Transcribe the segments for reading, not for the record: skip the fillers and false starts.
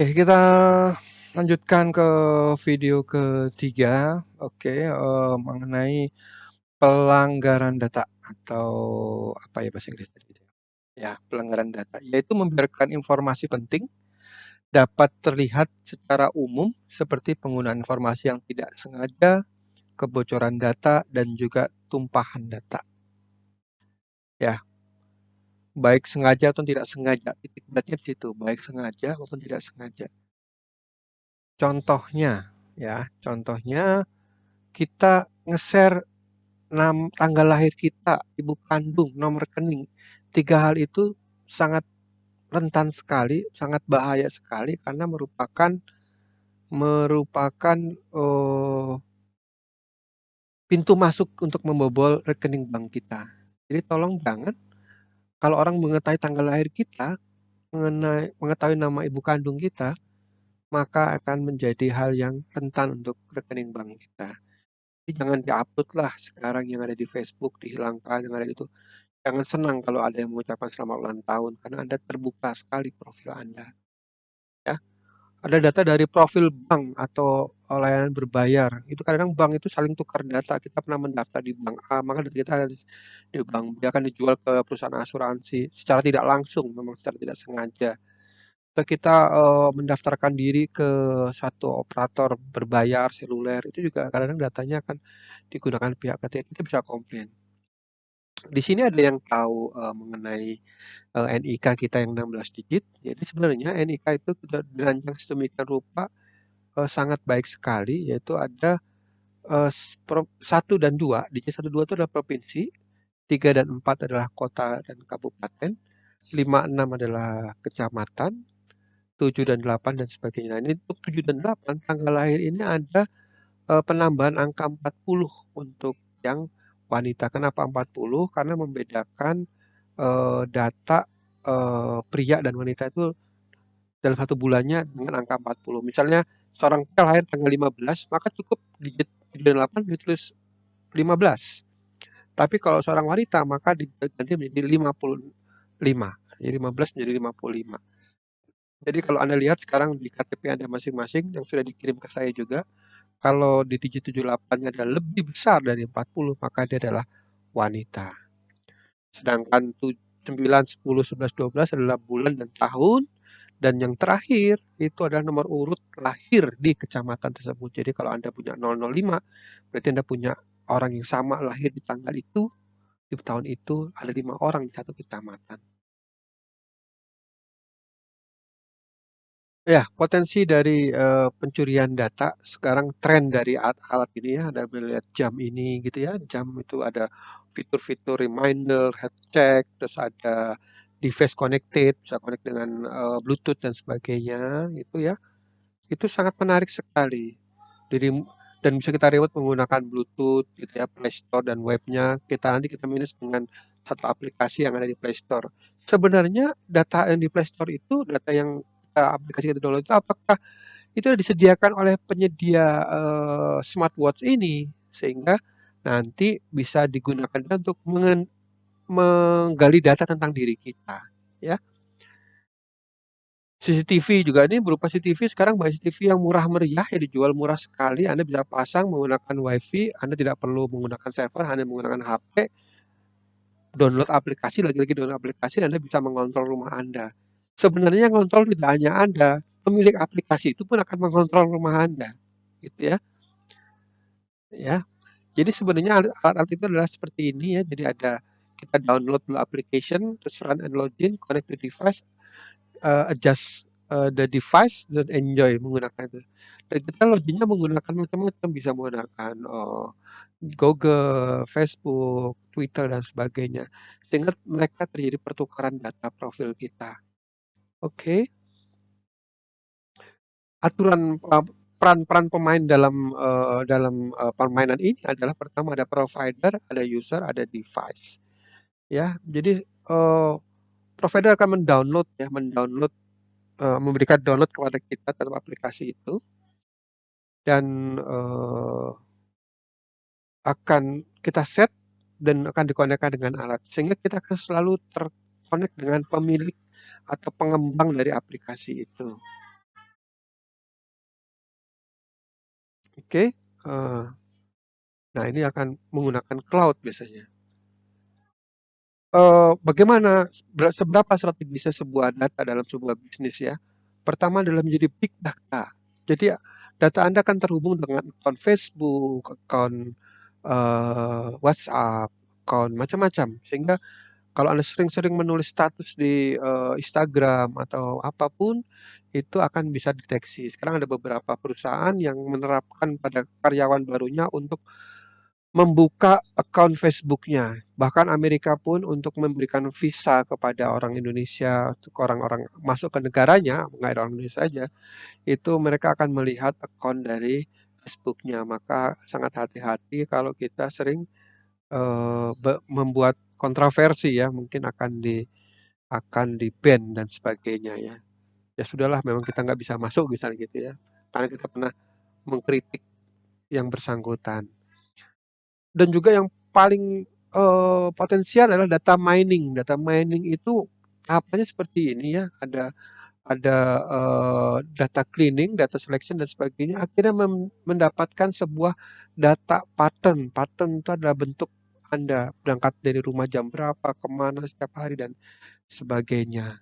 Oke, kita lanjutkan ke video ketiga. Oke, mengenai pelanggaran data atau apa ya bahasa Inggris tadi? Ya, pelanggaran data, yaitu membiarkan informasi penting dapat terlihat secara umum seperti penggunaan informasi yang tidak sengaja, kebocoran data, dan juga tumpahan data. Ya, baik sengaja atau tidak sengaja. Titik beratnya di situ, baik sengaja maupun tidak sengaja. Contohnya, contohnya kita nge-share tanggal lahir kita, ibu kandung, nomor rekening. Tiga hal itu sangat rentan sekali, sangat bahaya sekali karena merupakan merupakan eh, pintu masuk untuk membobol rekening bank kita. Jadi tolong jangan kalau orang mengetahui tanggal lahir kita, mengetahui nama ibu kandung kita, maka akan menjadi hal yang rentan untuk rekening bank kita. Jadi jangan diupload lah sekarang yang ada di Facebook, dihilangkan yang ada itu. Jangan senang kalau ada yang mengucapkan selamat ulang tahun karena Anda terbuka sekali profil Anda. Ya, ada data dari profil bank atau layanan berbayar. Itu kadang bank itu saling tukar data. Kita pernah mendaftar di bank A, maka data kita ada di bank B akan dijual ke perusahaan asuransi secara tidak langsung, memang secara tidak sengaja. Atau kita mendaftarkan diri ke satu operator berbayar seluler, itu juga kadang-kadang datanya akan digunakan pihak ketiga. Kita bisa komplain. Di sini ada yang tahu mengenai NIK kita yang 16 digit. Jadi sebenarnya NIK itu sudah dirancang sedemikian rupa sangat baik sekali, yaitu ada 1 dan 2. Digit 1, 2 itu adalah provinsi, 3 dan 4 adalah kota dan kabupaten, 5, 6 adalah kecamatan, 7 dan 8 dan sebagainya. Nah, ini untuk 7 dan 8 tanggal lahir ini ada penambahan angka 40 untuk yang wanita. Kenapa 40? Karena membedakan data pria dan wanita itu dalam satu bulannya dengan angka 40. Misalnya seorang pria lahir tanggal 15, maka cukup digit 8 ditulis 15. Tapi kalau seorang wanita maka diganti menjadi 55. Jadi 15 menjadi 55. Jadi kalau Anda lihat sekarang di KTP Anda masing-masing yang sudah dikirim ke saya juga, kalau di digit 78-nya adalah lebih besar dari 40, maka dia adalah wanita. Sedangkan 9, 10, 11, 12 adalah bulan dan tahun. Dan yang terakhir itu adalah nomor urut lahir di kecamatan tersebut. Jadi kalau Anda punya 005, berarti Anda punya orang yang sama lahir di tanggal itu, di tahun itu, ada 5 orang di satu kecamatan. Ya, potensi dari pencurian data sekarang tren dari alat ini ya, ada melihat jam ini gitu ya, jam itu ada fitur-fitur reminder, health check, terus ada device connected, bisa connect dengan Bluetooth dan sebagainya, gitu ya. Itu sangat menarik sekali. Jadi dan bisa kita reward menggunakan Bluetooth gitu ya, Play Store dan webnya. Kita minus dengan satu aplikasi yang ada di Play Store. Sebenarnya data yang di Play Store itu, data yang aplikasi kita download itu apakah itu disediakan oleh penyedia smartwatch ini sehingga nanti bisa digunakan untuk menggali data tentang diri kita, ya. CCTV juga ini berupa CCTV sekarang banyak CCTV yang murah meriah ya dijual murah sekali. Anda bisa pasang menggunakan WiFi, Anda tidak perlu menggunakan server, hanya menggunakan HP, download aplikasi, lagi-lagi download aplikasi, Anda bisa mengontrol rumah Anda. Sebenarnya ngontrol tidak hanya Anda, pemilik aplikasi itu pun akan mengontrol rumah Anda, gitu ya. Ya, jadi sebenarnya alat-alat itu adalah seperti ini ya. Jadi ada kita download dulu application, terus run and login, connect to device, adjust the device dan enjoy menggunakan itu. Dan kita loginnya menggunakan macam-macam, bisa menggunakan Google, Facebook, Twitter dan sebagainya. Sehingga mereka terjadi pertukaran data profil kita. Oke, aturan peran-peran pemain dalam permainan ini adalah pertama ada provider, ada user, ada device. Ya, jadi provider akan mendownload memberikan download kepada kita dalam aplikasi itu dan akan kita set dan akan dikonekkan dengan alat sehingga kita akan selalu terkonek dengan pemilik atau pengembang dari aplikasi itu. Oke, nah ini akan menggunakan cloud biasanya. Bagaimana seberapa strategisnya sebuah data dalam sebuah bisnis ya? Pertama adalah menjadi big data. Jadi data Anda kan terhubung dengan akun Facebook, akun WhatsApp, akun macam-macam. Sehingga kalau Anda sering-sering menulis status di Instagram atau apapun, itu akan bisa deteksi. Sekarang ada beberapa perusahaan yang menerapkan pada karyawan barunya untuk membuka akun Facebook-nya. Bahkan Amerika pun untuk memberikan visa kepada orang Indonesia, untuk orang-orang masuk ke negaranya, nggak ada orang Indonesia saja, itu mereka akan melihat akun dari Facebook-nya. Maka sangat hati-hati kalau kita sering membuat kontroversi ya, mungkin akan di-ban dan sebagainya ya. Ya sudahlah, memang kita nggak bisa masuk misalnya gitu ya, karena kita pernah mengkritik yang bersangkutan. Dan juga yang paling potensial adalah data mining. Data mining itu tahapannya seperti ini ya, ada data cleaning, data selection dan sebagainya. Akhirnya mendapatkan sebuah data pattern. Pattern itu adalah bentuk Anda berangkat dari rumah jam berapa, kemana setiap hari dan sebagainya.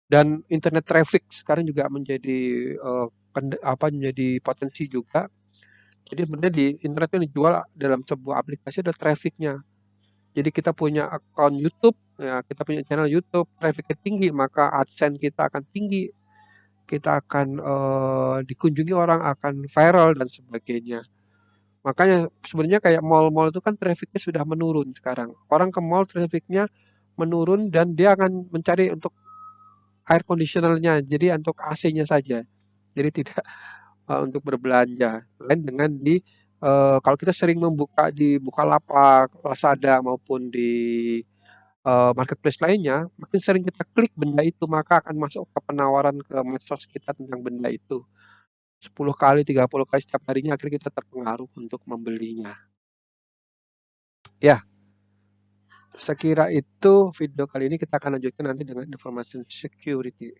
Dan internet traffic sekarang juga menjadi menjadi potensi juga. Jadi sebenarnya di internet yang dijual dalam sebuah aplikasi ada trafficnya. Jadi kita punya akun YouTube, ya kita punya channel YouTube, trafficnya tinggi, maka AdSense kita akan tinggi, kita akan dikunjungi orang, akan viral dan sebagainya. Makanya sebenarnya kayak mall-mall itu kan trafficnya sudah menurun sekarang. Orang ke mall trafficnya menurun dan dia akan mencari untuk air conditionernya, jadi untuk AC-nya saja. Jadi tidak untuk berbelanja. Lain dengan kalau kita sering membuka di Bukalapak, Lazada maupun di marketplace lainnya, makin sering kita klik benda itu, maka akan masuk ke penawaran ke medsos kita tentang benda itu. 10 kali, 30 kali setiap harinya, akhirnya kita terpengaruh untuk membelinya. Ya, sekira itu video kali ini. Kita akan lanjutkan nanti dengan information security.